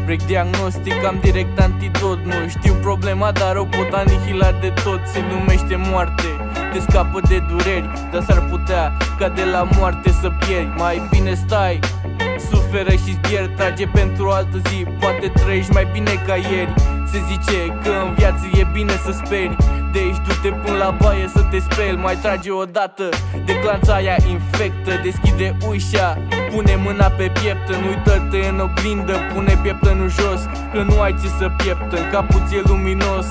Break diagnostic, am direct antidot. Nu știu problema, dar o pot anihila de tot. Se numește moarte, te scapă de dureri, dar s-ar putea ca de la moarte să pieri. Mai bine stai, suferă și-ți pierd, trage pentru o altă zi, poate trăiești mai bine ca ieri. Se zice că în viață e bine să speri, de aici du-te până la baie să te speli. Mai trage o dată de clanța aia infectă, deschide ușa, pune mâna pe pieptă. Nu uită-te în oglindă, pune pieptănul jos, că nu ai ce să pieptă, capul ți-e luminos.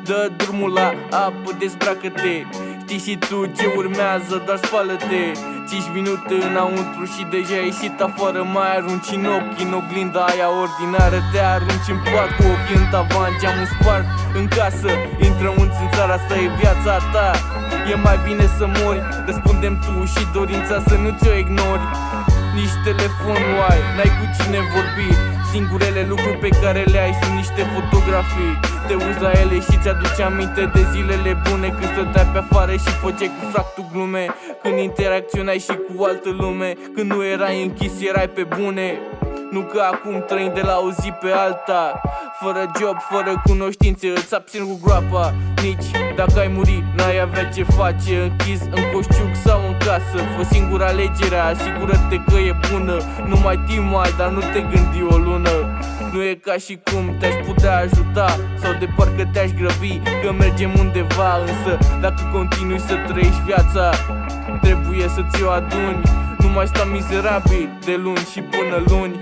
Dă drumul la apă, dezbracă-te, știi și tu ce urmează, dar spală-te. 5 minute înăuntru și deja ai ieșit afară. Mai arunci în ochi, în oglinda aia ordinară. Te arunci în pat cu ochii în tavan, geamul spart în casă. Intră unți în țara asta, e viața ta. E mai bine să mori, răspundem tu și dorința să nu ți-o ignori. Nici telefon nu ai, n-ai cu cine vorbi. Singurele lucruri pe care le ai sunt niște fotografii. Te uiți la ele și ți-aduce aminte de zilele bune, când stăteai pe afară și făceai cu fractul glume, când interacționai și cu altă lume, când nu erai închis, erai pe bune. Nu că acum trăim de la o zi pe alta, fără job, fără cunoștințe, îți abțin cu groapa. Nici dacă ai muri, n-ai avea ce face, închis în coșciuc sau în casă. Fă singura alegerea, asigură-te că e bună. Nu mai timp ai, dar nu te gândi o lună. Nu e ca și cum te-aș putea ajuta, sau de parcă te-aș grăbi, că mergem undeva. Însă dacă continui să trăiești viața, trebuie să ți-o aduni. Nu mai sta mizerabil de luni și până luni.